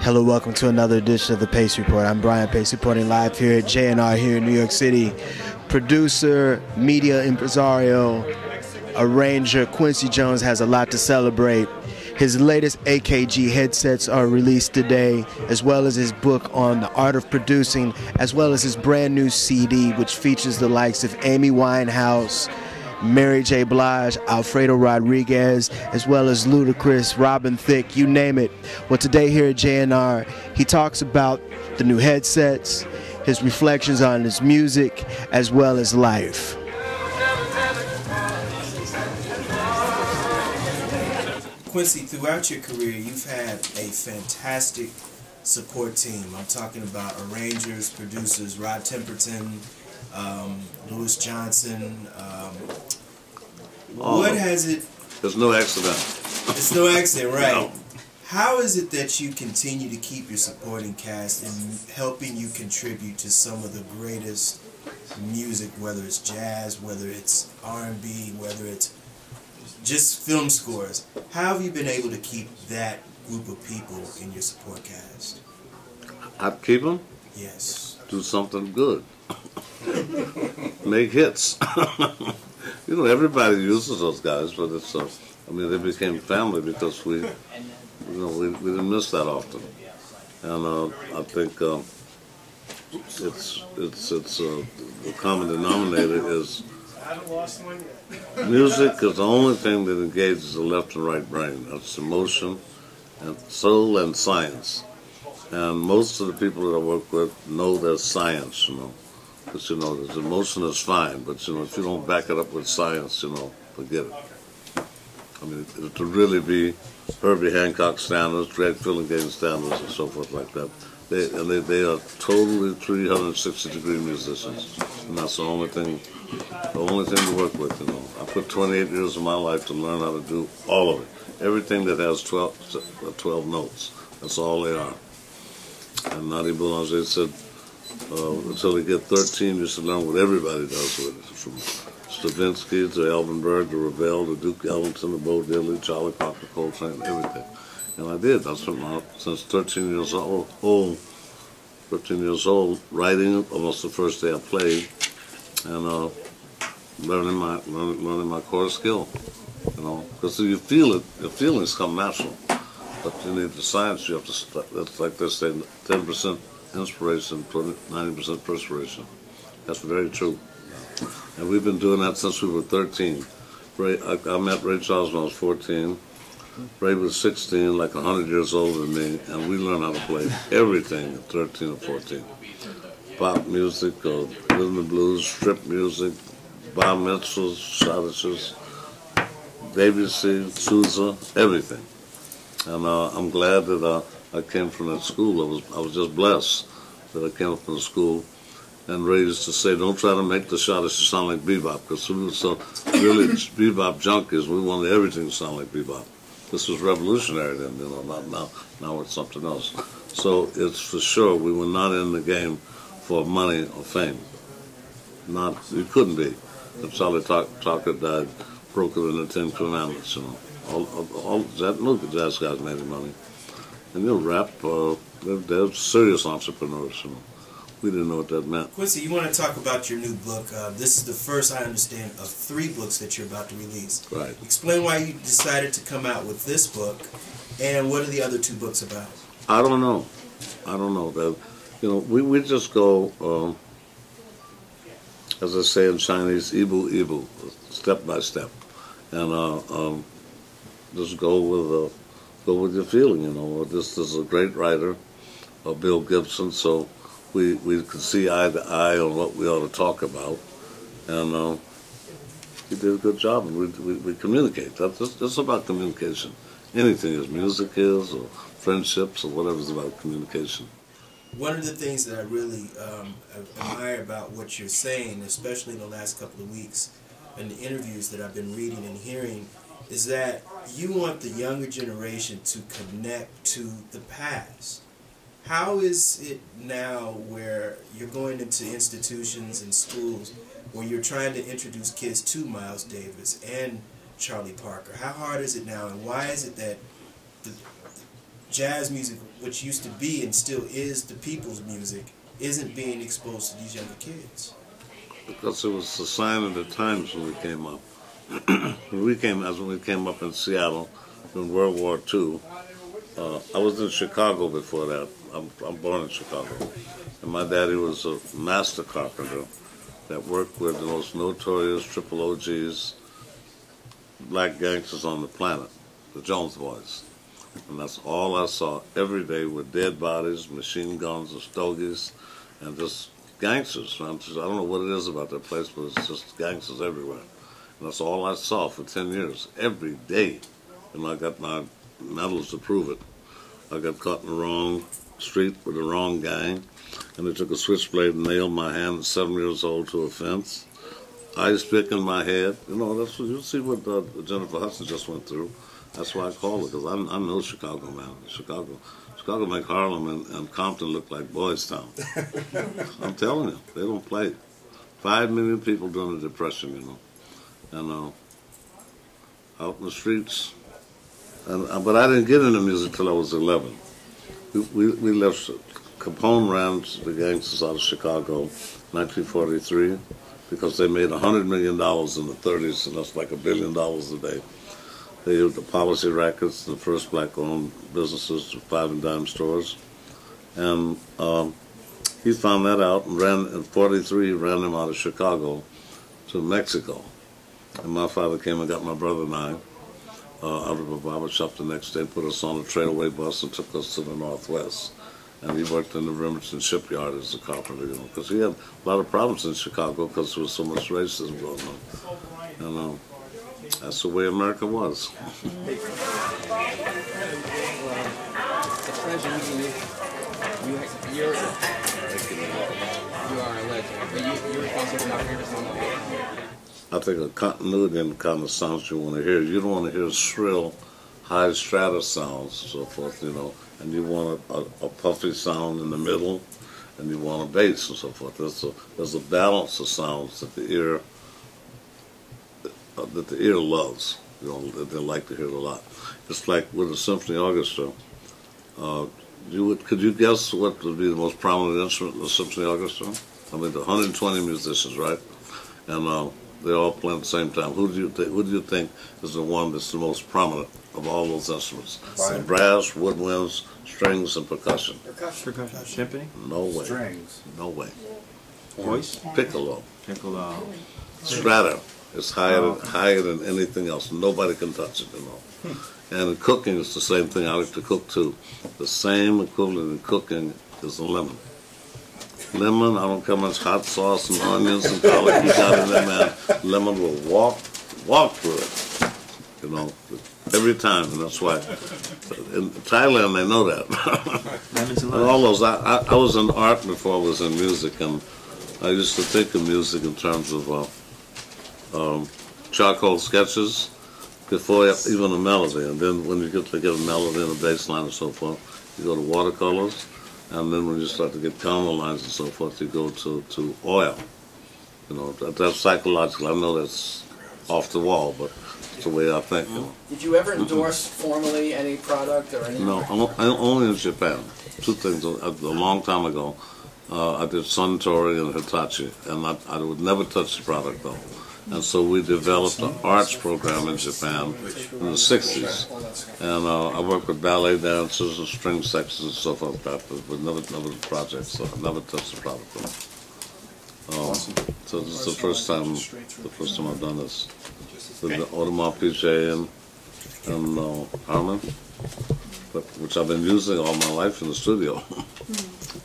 Hello, welcome to another edition of the Pace Report. I'm Brian Pace, reporting live here at JNR here in New York City. Producer, media impresario, arranger Quincy Jones has a lot to celebrate. His latest a.k.a. headsets are released today, as well as his book on the art of producing, as well as his brand new CD, which features the likes of Amy Whinehouse, Mary J. Blige, Alfredo Rodriguez, as well as Ludacris, Robin Thicke, you name it. Well, today here at JNR, he talks about the new headsets, his reflections on his music, as well as life. Quincy, throughout your career, you've had a fantastic support team. I'm talking about arrangers, producers, Rod Temperton, Louis Johnson. What has it... There's no accident. It's no accident, right? No. How is it that you continue to keep your supporting cast in helping you contribute to some of the greatest music, whether it's jazz, whether it's R&B, whether it's just film scores? How have you been able to keep that group of people in your support cast? I keep them? Yes. Do something good. Make hits. You know, everybody uses those guys, but it's I mean, they became family because we didn't miss that often, and I think the common denominator is music is the only thing that engages the left and right brain. That's emotion and soul and science, and most of the people that I work with know there's science, you know. But, you know, the emotion is fine, but, you know, if you don't back it up with science, you know, forget it. I mean, to really be Herbie Hancock standards, Greg Fillingham standards, and so forth like that, they are totally 360-degree musicians, and that's the only thing to work with, you know. I put 28 years of my life to learn how to do all of it. Everything that has 12 notes, that's all they are. And Nadi Boulanger said, until they get 13, you should learn what everybody does with it. From Stravinsky to Alvin Berg to Ravel to Duke Ellington to Bo Diddley, Charlie Parker, Coltrane, everything. And I did. I spent since 13 years old, writing almost the first day I played, and learning my core skill. You know, because you feel it, your feelings come natural, but you need the science. You have to. That's like they say, 10% inspiration, 90% perspiration. That's very true. And we've been doing that since we were 13. I met Ray Charles when I was 14. Ray was 16, like 100 years older than me, and we learned how to play everything at 13 or 14. Pop music, rhythm and blues, strip music, bar mitzvahs, shadishes, BBC, Sousa, everything. And I'm glad that I came from that school. I was just blessed that I came from the school and raised to say, don't try to make the shadishes sound like bebop, because we were so really bebop junkies. We wanted everything to sound like bebop. This was revolutionary then, you know, not now. Now it's something else. So it's for sure we were not in the game for money or fame. We couldn't be. If Charlie Tucker died, broke it in the Ten Commandments, you know. All the jazz guys made any money. And you know, rap, they're serious entrepreneurs, you know. We didn't know what that meant. Quincy, you want to talk about your new book. This is the first, I understand, of 3 books that you're about to release. Right. Explain why you decided to come out with this book, and what are the other 2 books about? I don't know. That, you know, we just go, as I say in Chinese, ibu, step by step. And just go with your feeling, you know. This is a great writer, Bill Gibson, so we could see eye to eye on what we ought to talk about, and he did a good job, and we communicate. That's about communication. Anything is, music is, or friendships, or whatever is about communication. One of the things that I really admire about what you're saying, especially in the last couple of weeks, and the interviews that I've been reading and hearing, is that you want the younger generation to connect to the past. How is it now where you're going into institutions and schools where you're trying to introduce kids to Miles Davis and Charlie Parker? How hard is it now, and why is it that jazz music, which used to be and still is the people's music, isn't being exposed to these younger kids? Because it was a sign of the times when we came up. when we came up in Seattle in World War II. I was in Chicago before that. I'm born in Chicago. And my daddy was a master carpenter that worked with the most notorious triple OGs, black gangsters on the planet, the Jones Boys. And that's all I saw every day with dead bodies, machine guns, and stogies, and just gangsters. I don't know what it is about that place, but it's just gangsters everywhere. And that's all I saw for 10 years, every day. And I got my medals to prove it. I got caught in the wrong street with the wrong gang, and they took a switchblade and nailed my hand at 7 years old to a fence. Ice pick in my head. You know, that's what you see what Jennifer Hudson just went through. That's why I call it, because I know Chicago, man. Chicago make Harlem and Compton look like Boys Town. I'm telling you, they don't play. 5 million people during the Depression, you know, and out in the streets. But I didn't get into music till I was 11. We left. Capone ran the gangsters out of Chicago, 1943, because they made $100 million in the 30s, and that's like $1 billion a day. They used the policy rackets, the first black-owned businesses, 5 and dime stores, and he found that out and ran. In '43, he ran them out of Chicago to Mexico, and my father came and got my brother and I out of a barber shop the next day, put us on a trailway bus and took us to the Northwest. And he worked in the Remington shipyard as a carpenter, you know, because he had a lot of problems in Chicago because there was so much racism going on. And that's the way America was. It's pleasure meeting you. You are a legend. But you're responsible for my favorite song of all time. I think a continuity in the kind of sounds you want to hear. You don't want to hear shrill, high strata sounds, so forth, you know, and you want a puffy sound in the middle, and you want a bass and so forth. There's a balance of sounds that the ear loves, you know, that they like to hear a lot. It's like with a symphony orchestra. Could you guess what would be the most prominent instrument in the symphony orchestra? I mean, the 120 musicians, right? And they all play at the same time. Who do you think is the one that's the most prominent of all those instruments? Brass, woodwinds, strings, and percussion. Percussion. Timpani? No way. Strings. No way. Voice? Piccolo. Piccolo. Strata. It's higher than anything else. Nobody can touch it, you know. And in cooking, it's the same thing. I like to cook too. The same equivalent in cooking is a lemon. Lemon, I don't care how much hot sauce and onions and garlic you got in there, man. Lemon will walk through it, you know, every time. And that's why in Thailand they know that. And all those. I was in art before I was in music, and I used to think of music in terms of charcoal sketches before even a melody. And then when you get to get a melody and a bass line and so forth, you go to watercolors. And then when you start to get counter lines and so forth, you go to oil. You know, that's psychological. I know that's off the wall, but it's the way I think. You know. Did you ever endorse formally any product or anything? No, only in Japan. 2 things. A long time ago, I did Suntory and Hitachi, and I would never touch the product though. And so we developed an arts program in Japan in the 60s. And I worked with ballet dancers and string sections and stuff like that, but never projects, so I never touched the product. So this is the first time I've done this. With the Audemars Piguet and Harman, which I've been using all my life in the studio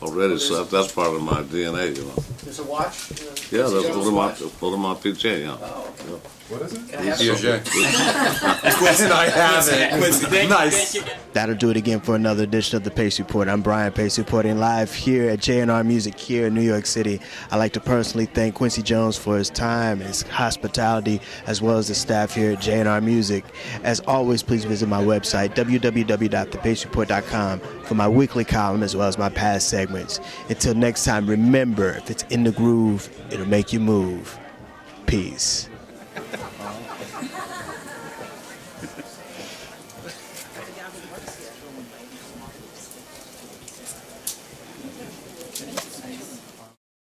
already, so that's part of my DNA, you know. There's a watch? Yeah, that's Audemars Piguet, yeah. Oh, okay. Yeah. What is it? Can I have some? Quincy, I have it. Nice. That'll do it again for another edition of the Pace Report. I'm Brian Pace reporting live here at J&R Music here in New York City. I'd like to personally thank Quincy Jones for his time, his hospitality, as well as the staff here at J&R Music. As always, please visit my website, www.thepacereport.com, for my weekly column as well as my past segments. Until next time, remember, if it's in the groove, it'll make you move. Peace.